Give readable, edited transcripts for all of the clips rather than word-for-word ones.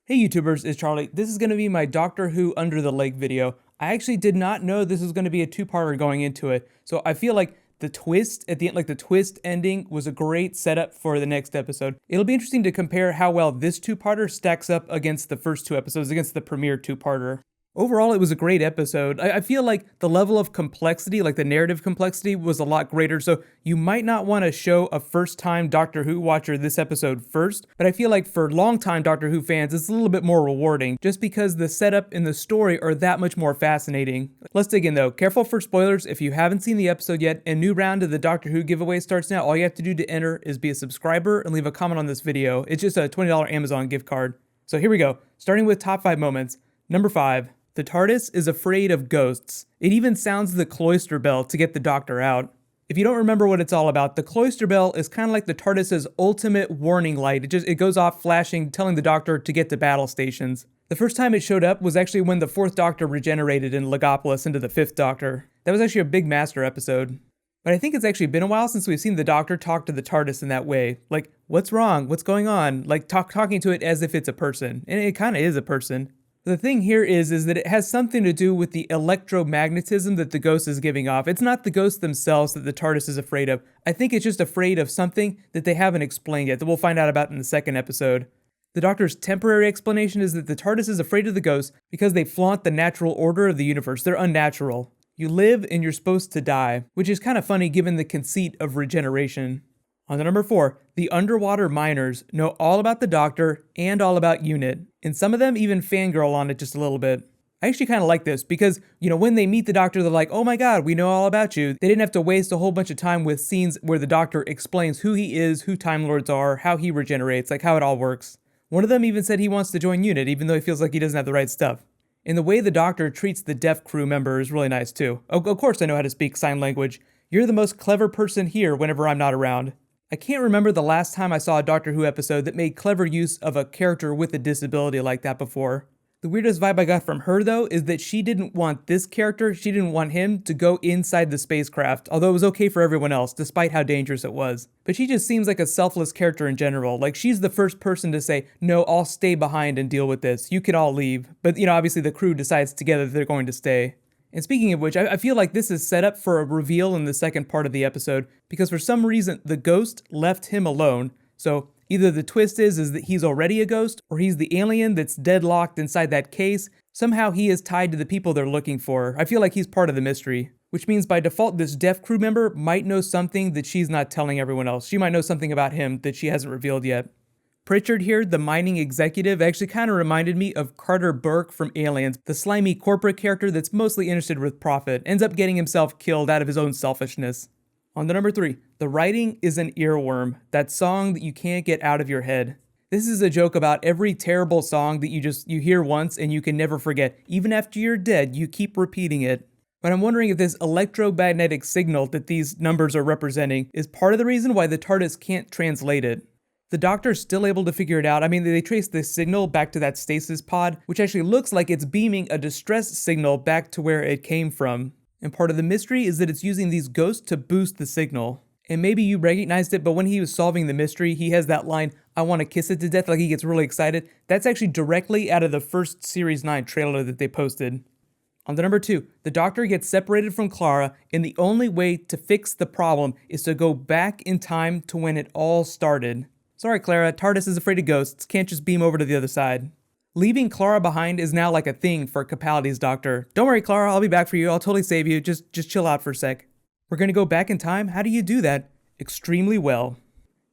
Hey YouTubers, it's Charlie. This is going to be my Doctor Who Under the Lake video. I actually did not know this was going to be a two-parter going into it, so I feel like the twist at the end, like the twist ending, was a great setup for the next episode. It'll be interesting to compare how well this two-parter stacks up against the first two episodes, against the premiere two-parter. Overall, it was a great episode. I feel like the level of complexity, like the narrative complexity, was a lot greater, so you might not want to show a first-time Doctor Who watcher this episode first, but I feel like for long-time Doctor Who fans, it's a little bit more rewarding, just because the setup and the story are that much more fascinating. Let's dig in though. Careful for spoilers if you haven't seen the episode yet. A new round of the Doctor Who giveaway starts now. All you have to do to enter is be a subscriber and leave a comment on this video. It's just a $20 Amazon gift card. So here we go, starting with top 5 moments. Number 5. The TARDIS is afraid of ghosts. It even sounds the cloister bell to get the Doctor out. If you don't remember what it's all about, the cloister bell is kind of like the TARDIS's ultimate warning light. It goes off flashing, telling the Doctor to get to battle stations. The first time it showed up was actually when the 4th Doctor regenerated in Legopolis into the 5th Doctor. That was actually a big Master episode. But I think it's actually been a while since we've seen the Doctor talk to the TARDIS in that way. Like, what's wrong? What's going on? Like, talking to it as if it's a person. And it kind of is a person. The thing here is that it has something to do with the electromagnetism that the ghost is giving off. It's not the ghosts themselves that the TARDIS is afraid of. I think it's just afraid of something that they haven't explained yet, that we'll find out about in the second episode. The Doctor's temporary explanation is that the TARDIS is afraid of the ghosts because they flaunt the natural order of the universe. They're unnatural. You live and you're supposed to die, which is kind of funny given the conceit of regeneration. On to number 4, the underwater miners know all about the Doctor and all about UNIT, and some of them even fangirl on it just a little bit. I actually kind of like this because, when they meet the Doctor, they're like, oh my god, we know all about you. They didn't have to waste a whole bunch of time with scenes where the Doctor explains who he is, who Time Lords are, how he regenerates, like how it all works. One of them even said he wants to join UNIT, even though he feels like he doesn't have the right stuff. And the way the Doctor treats the deaf crew member is really nice too. Of course I know how to speak sign language. You're the most clever person here whenever I'm not around. I can't remember the last time I saw a Doctor Who episode that made clever use of a character with a disability like that before. The weirdest vibe I got from her though is that she didn't want this character, she didn't want him to go inside the spacecraft, although it was okay for everyone else, despite how dangerous it was. But she just seems like a selfless character in general. Like she's the first person to say, no, I'll stay behind and deal with this. You can all leave. But obviously the crew decides together that they're going to stay. And speaking of which, I feel like this is set up for a reveal in the second part of the episode, because for some reason, the ghost left him alone. So either the twist is that he's already a ghost, or he's the alien that's deadlocked inside that case. Somehow he is tied to the people they're looking for. I feel like he's part of the mystery. Which means by default, this deaf crew member might know something that she's not telling everyone else. She might know something about him that she hasn't revealed yet. Pritchard here, the mining executive, actually kind of reminded me of Carter Burke from Aliens, the slimy corporate character that's mostly interested with profit, ends up getting himself killed out of his own selfishness. On to number 3, the writing is an earworm, that song that you can't get out of your head. This is a joke about every terrible song that you hear once and you can never forget. Even after you're dead, you keep repeating it. But I'm wondering if this electromagnetic signal that these numbers are representing is part of the reason why the TARDIS can't translate it. The Doctor's still able to figure it out. I mean, they trace this signal back to that stasis pod, which actually looks like it's beaming a distress signal back to where it came from. And part of the mystery is that it's using these ghosts to boost the signal. And maybe you recognized it, but when he was solving the mystery, he has that line, I want to kiss it to death, like he gets really excited. That's actually directly out of the first Series 9 trailer that they posted. On to number 2, the Doctor gets separated from Clara, and the only way to fix the problem is to go back in time to when it all started. Sorry, Clara, TARDIS is afraid of ghosts, can't just beam over to the other side. Leaving Clara behind is now like a thing for Capaldi's Doctor. Don't worry, Clara, I'll be back for you, I'll totally save you, just chill out for a sec. We're gonna go back in time? How do you do that? Extremely well.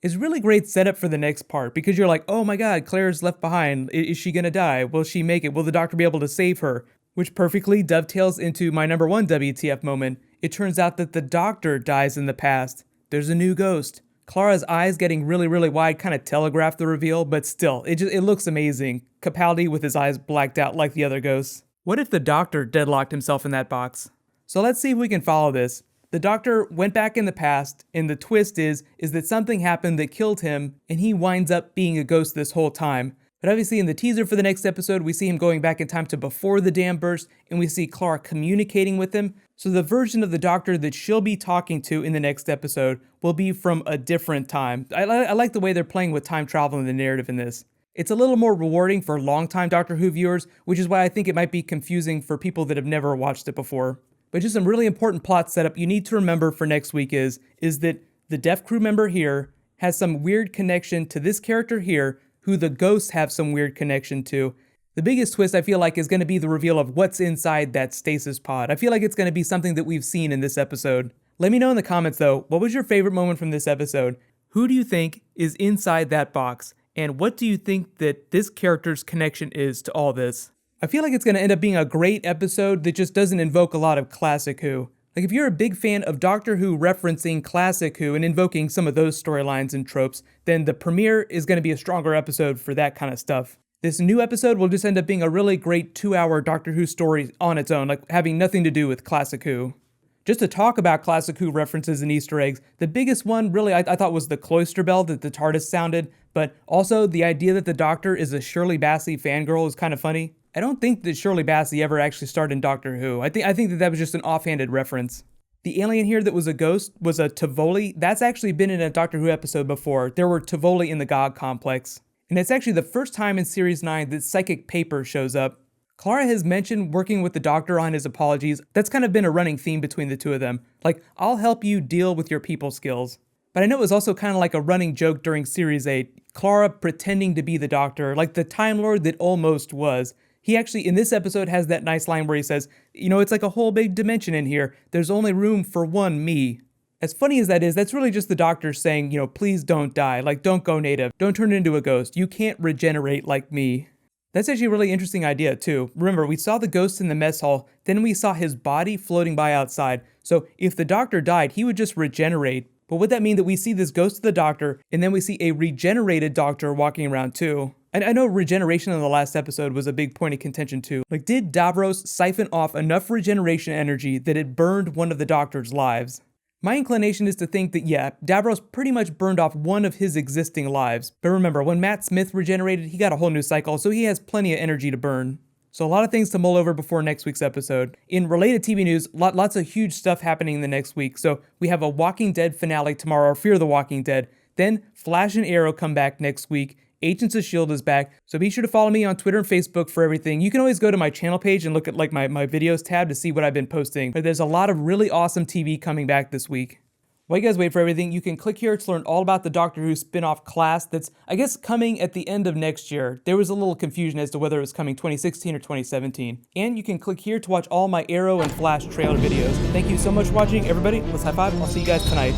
It's really great setup for the next part, because you're like, oh my god, Claire's left behind, is she gonna die? Will she make it? Will the Doctor be able to save her? Which perfectly dovetails into my number 1 WTF moment. It turns out that the Doctor dies in the past. There's a new ghost. Clara's eyes getting really, really wide kind of telegraphed the reveal, but still, it looks amazing. Capaldi with his eyes blacked out like the other ghosts. What if the Doctor deadlocked himself in that box? So let's see if we can follow this. The Doctor went back in the past, and the twist is that something happened that killed him, and he winds up being a ghost this whole time. But obviously in the teaser for the next episode, we see him going back in time to before the dam burst, and we see Clara communicating with him. So the version of the Doctor that she'll be talking to in the next episode will be from a different time. I like the way they're playing with time travel in the narrative in this. It's a little more rewarding for longtime Doctor Who viewers, which is why I think it might be confusing for people that have never watched it before. But just some really important plot setup you need to remember for next week is that the deaf crew member here has some weird connection to this character here, who the ghosts have some weird connection to. The biggest twist I feel like is going to be the reveal of what's inside that stasis pod. I feel like it's going to be something that we've seen in this episode. Let me know in the comments though, what was your favorite moment from this episode? Who do you think is inside that box? And what do you think that this character's connection is to all this? I feel like it's going to end up being a great episode that just doesn't invoke a lot of classic Who. Like if you're a big fan of Doctor Who referencing classic Who and invoking some of those storylines and tropes, then the premiere is going to be a stronger episode for that kind of stuff. This new episode will just end up being a really great 2-hour Doctor Who story on its own, like having nothing to do with classic Who. Just to talk about classic Who references and Easter eggs, the biggest one really I thought was the cloister bell that the TARDIS sounded, but also the idea that the Doctor is a Shirley Bassey fangirl is kind of funny. I don't think that Shirley Bassey ever actually starred in Doctor Who. I think that was just an offhanded reference. The alien here that was a ghost was a Tivoli. That's actually been in a Doctor Who episode before. There were Tivoli in the God Complex. And it's actually the first time in Series 9 that Psychic Paper shows up. Clara has mentioned working with the Doctor on his apologies. That's kind of been a running theme between the two of them. Like, I'll help you deal with your people skills. But I know it was also kind of like a running joke during Series 8. Clara pretending to be the Doctor, like the Time Lord that almost was. He actually, in this episode, has that nice line where he says, you know, it's like a whole big dimension in here. There's only room for one me. As funny as that is, that's really just the Doctor saying, you know, please don't die. Like, don't go native. Don't turn into a ghost. You can't regenerate like me. That's actually a really interesting idea, too. Remember, we saw the ghost in the mess hall, then we saw his body floating by outside. So if the Doctor died, he would just regenerate. But would that mean that we see this ghost of the Doctor, and then we see a regenerated Doctor walking around too? And I know regeneration in the last episode was a big point of contention too. Like, did Davros siphon off enough regeneration energy that it burned one of the Doctor's lives? My inclination is to think that, yeah, Davros pretty much burned off one of his existing lives. But remember, when Matt Smith regenerated, he got a whole new cycle, so he has plenty of energy to burn. So a lot of things to mull over before next week's episode. In related TV news, lots of huge stuff happening in the next week. So we have a Walking Dead finale tomorrow, or Fear the Walking Dead. Then Flash and Arrow come back next week. Agents of S.H.I.E.L.D. is back, so be sure to follow me on Twitter and Facebook for everything. You can always go to my channel page and look at like my videos tab to see what I've been posting. But there's a lot of really awesome TV coming back this week. While you guys wait for everything, you can click here to learn all about the Doctor Who spin-off Class that's, I guess, coming at the end of next year. There was a little confusion as to whether it was coming 2016 or 2017. And you can click here to watch all my Arrow and Flash trailer videos. Thank you so much for watching, everybody. Let's high five. I'll see you guys tonight.